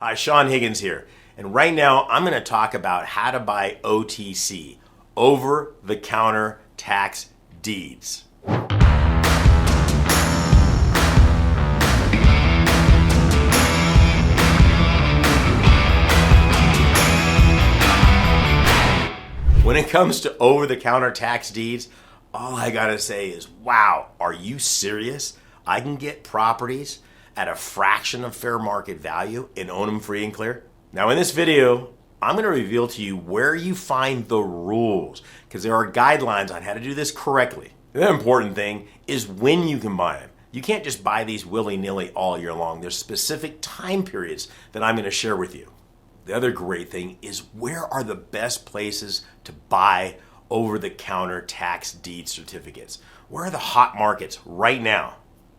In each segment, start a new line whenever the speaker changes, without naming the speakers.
Hi, Saen Higgins here. And right now I'm going to talk about how to buy OTC, over-the-counter tax deeds. When it comes to over-the-counter tax deeds, all I gotta say is, wow, are you serious? I can get properties at a fraction of fair market value and own them free and clear? Now in this video, I'm gonna reveal to you where you find the rules, because there are guidelines on how to do this correctly. The important thing is when you can buy them. You can't just buy these willy-nilly all year long. There's specific time periods that I'm gonna share with you. The other great thing is where are the best places to buy over-the-counter tax deed certificates? Where are the hot markets right now?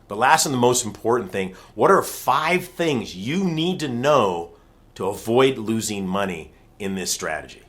But last and the most important thing, what are 5 things you need to know to avoid losing money in this strategy?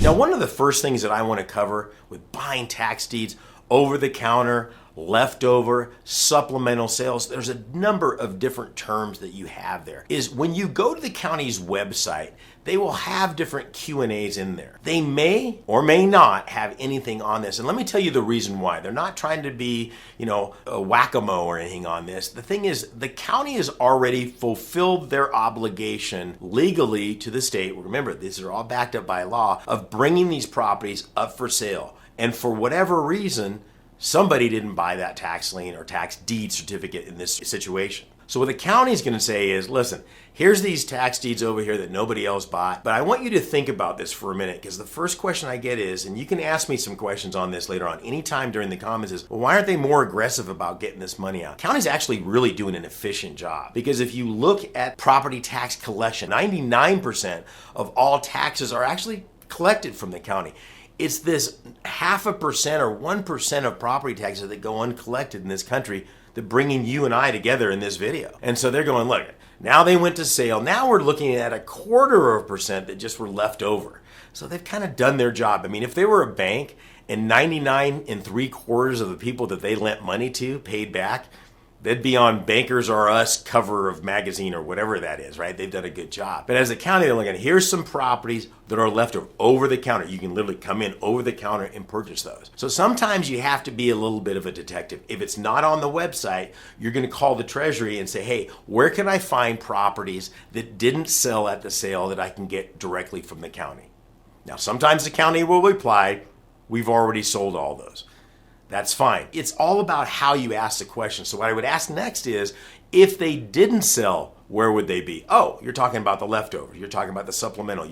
Now, one of the first things that I want to cover with buying tax deeds, over-the-counter, leftover, supplemental sales, there's a number of different terms that you have there, is when you go to the county's website, they will have different Q&As in there. They may or may not have anything on this. And let me tell you the reason why. They're not trying to be, a whack-a-mole or anything on this. The thing is, the county has already fulfilled their obligation legally to the state. Remember, these are all backed up by law, of bringing these properties up for sale. And for whatever reason, somebody didn't buy that tax lien or tax deed certificate in this situation. So what the county's going to say is, listen, here's these tax deeds over here that nobody else bought, but I want you to think about this for a minute, because the first question I get is, and you can ask me some questions on this later on anytime during the comments, is, well, why aren't they more aggressive about getting this money out? County's actually really doing an efficient job, because if you look at property tax collection, 99% of all taxes are actually collected from the county. It's this 0.5% or 1% of property taxes that go uncollected in this country that bringing you and I together in this video. And so they're going, look, now they went to sale. Now we're looking at 0.25% that just were left over. So they've kind of done their job. I mean, if they were a bank and 99 3/4 of the people that they lent money to paid back, they'd be on Bankers R Us cover of magazine or whatever that is, right? They've done a good job. But as a county, they're looking, here's some properties that are left over the counter. You can literally come in over the counter and purchase those. So sometimes you have to be a little bit of a detective. If it's not on the website, you're going to call the Treasury and say, hey, where can I find properties that didn't sell at the sale that I can get directly from the county? Now, sometimes the county will reply, we've already sold all those. That's fine. It's all about how you ask the question. So what I would ask next is, if they didn't sell, where would they be? Oh, you're talking about the leftover. You're talking about the supplemental.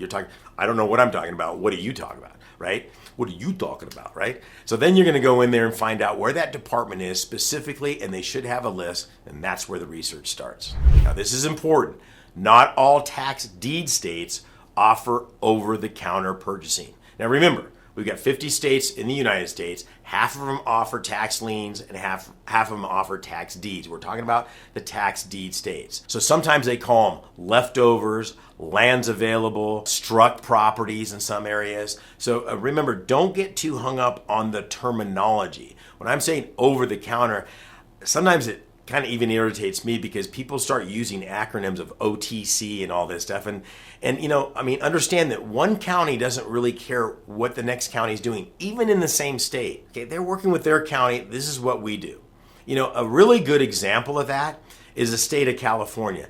I don't know what I'm talking about. What are you talking about, right? What are you talking about, right? So then you're going to go in there and find out where that department is specifically, and they should have a list, and that's where the research starts. Now, this is important. Not all tax deed states offer over-the-counter purchasing. Now, remember, we've got 50 states in the United States. Half of them offer tax liens and half of them offer tax deeds. We're talking about the tax deed states. So sometimes they call them leftovers, lands available, struck properties in some areas. So remember, don't get too hung up on the terminology. When I'm saying over the counter, sometimes it kind of even irritates me, because people start using acronyms of OTC and all this stuff. And understand that one county doesn't really care what the next county is doing, even in the same state. Okay, they're working with their county. This is what we do. A really good example of that is the state of California.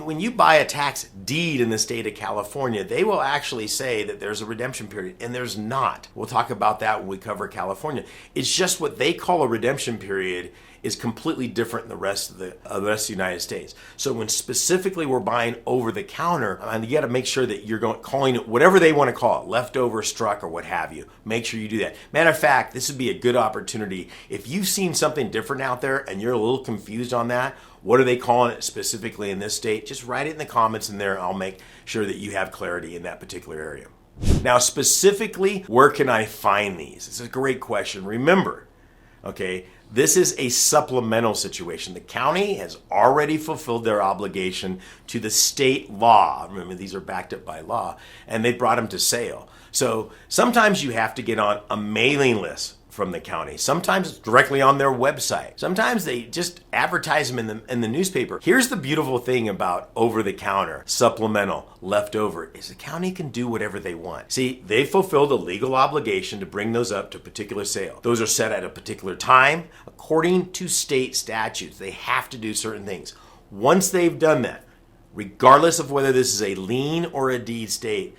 When you buy a tax deed in the state of California, they will actually say that there's a redemption period, and there's not. We'll talk about that when we cover California. It's just what they call a redemption period is completely different than the rest of the United States. So when specifically we're buying over the counter, and you got to make sure that you're calling it whatever they want to call it, leftover, struck, or what have you. Make sure you do that. Matter of fact, this would be a good opportunity. If you've seen something different out there and you're a little confused on that, what are they calling it specifically in this state? Just write it in the comments in there. I'll make sure that you have clarity in that particular area. Now, specifically, where can I find these? This is a great question. Remember, okay, this is a supplemental situation. The county has already fulfilled their obligation to the state law. Remember, these are backed up by law, and they brought them to sale. So sometimes you have to get on a mailing list from the county. Sometimes it's directly on their website. Sometimes they just advertise them in the newspaper. Here's the beautiful thing about over-the-counter, supplemental, leftover, is the county can do whatever they want. See, they fulfilled a legal obligation to bring those up to a particular sale. Those are set at a particular time. According to state statutes, they have to do certain things. Once they've done that, regardless of whether this is a lien or a deed state,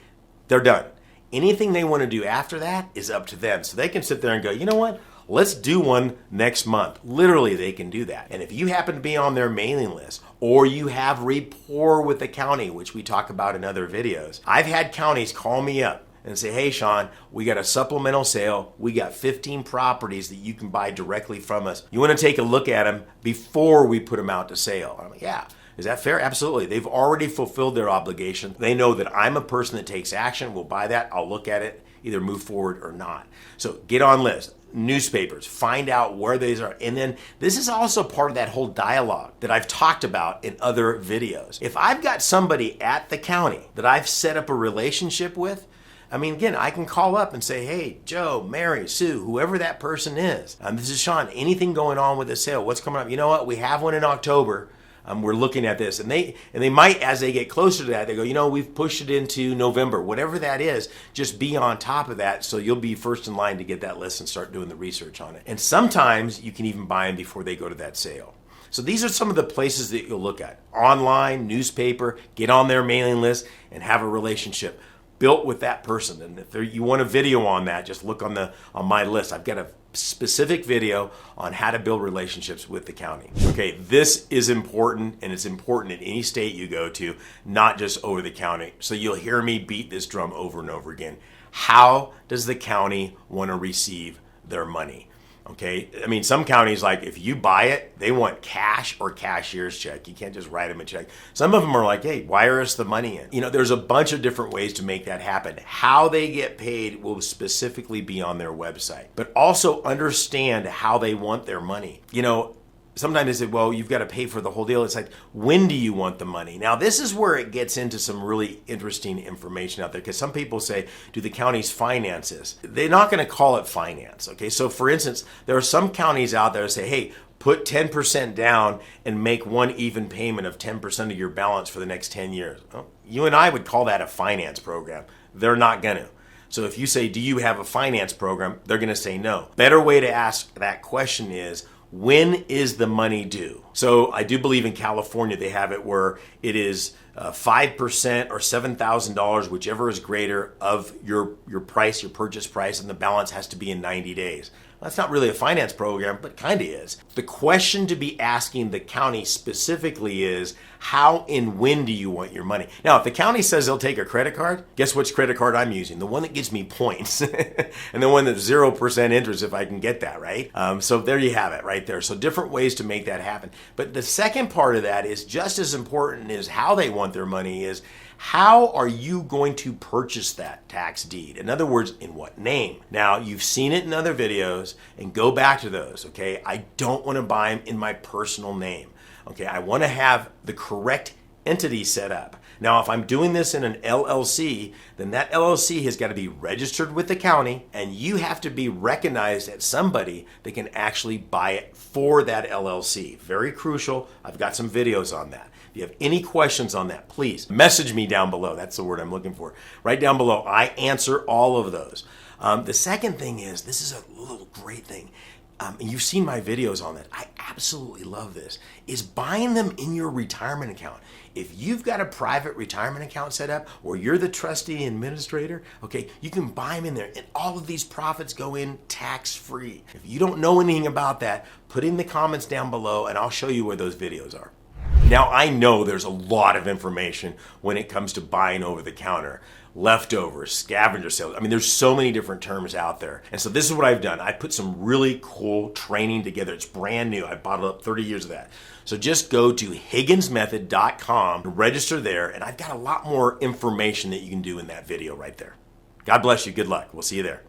they're done. Anything they want to do after that is up to them. So they can sit there and go, you know what? Let's do one next month. Literally, they can do that. And if you happen to be on their mailing list or you have rapport with the county, which we talk about in other videos, I've had counties call me up and say, hey, Sean, we got a supplemental sale. We got 15 properties that you can buy directly from us. You want to take a look at them before we put them out to sale? I'm like, yeah. Is that fair? Absolutely. They've already fulfilled their obligation. They know that I'm a person that takes action. We'll buy that. I'll look at it, either move forward or not. So get on list. Newspapers, find out where these are. And then this is also part of that whole dialogue that I've talked about in other videos. If I've got somebody at the county that I've set up a relationship with, I mean, again, I can call up and say, hey, Joe, Mary, Sue, whoever that person is. This is Sean. Anything going on with the sale? What's coming up? You know what? We have one in October. We're looking at this, and they might, as they get closer to that, they go, you know, we've pushed it into November, whatever that is. Just be on top of that, so you'll be first in line to get that list and start doing the research on it. And sometimes you can even buy them before they go to that sale. So these are some of the places that you'll look at: online, newspaper, get on their mailing list, and have a relationship built with that person. And if you want a video on that, just look on my list. I've got a specific video on how to build relationships with the county. Okay, this is important, and it's important in any state you go to, not just over the county. So you'll hear me beat this drum over and over again. How does the county want to receive their money? Okay, I mean, some counties, like if you buy it, they want cash or cashier's check. You can't just write them a check. Some of them are like, hey, wire us the money in. You know, there's a bunch of different ways to make that happen. How they get paid will specifically be on their website, but also understand how they want their money. You know, sometimes they say, well, you've got to pay for the whole deal. It's like, when do you want the money? Now, this is where it gets into some really interesting information out there, because some people say, do the counties finance this? They're not going to call it finance, okay? So, for instance, there are some counties out there that say, hey, put 10% down and make one even payment of 10% of your balance for the next 10 years. Well, you and I would call that a finance program. They're not going to. So if you say, do you have a finance program? They're going to say no. Better way to ask that question is, when is the money due? So I do believe in California they have it where it is 5% or $7,000, whichever is greater, of your price, your purchase price, and the balance has to be in 90 days. That's not really a finance program, but kind of is. The question to be asking the county specifically is, how and when do you want your money? Now, if the county says they'll take a credit card, guess which credit card I'm using? The one that gives me points and the one that's 0% interest if I can get that, right? So there you have it right there. So different ways to make that happen. But the second part of that is just as important as how they want their money is, how are you going to purchase that tax deed? In other words, in what name? Now, you've seen it in other videos, and go back to those, okay? I don't want to buy them in my personal name, okay? I want to have the correct entity set up. Now, if I'm doing this in an LLC, then that LLC has got to be registered with the county, and you have to be recognized as somebody that can actually buy it for that LLC. Very crucial. I've got some videos on that. If you have any questions on that, please message me down below. That's the word I'm looking for. Right down below. I answer all of those. The second thing is, this is a little great thing. And you've seen my videos on that. I absolutely love this, is buying them in your retirement account. If you've got a private retirement account set up or you're the trustee administrator, okay, you can buy them in there, and all of these profits go in tax-free. If you don't know anything about that, put in the comments down below and I'll show you where those videos are. Now, I know there's a lot of information when it comes to buying over the counter, leftovers, scavenger sales. I mean, there's so many different terms out there. And so this is what I've done. I put some really cool training together. It's brand new. I bottled up 30 years of that. So just go to higginsmethod.com, register there, and I've got a lot more information that you can do in that video right there. God bless you. Good luck. We'll see you there.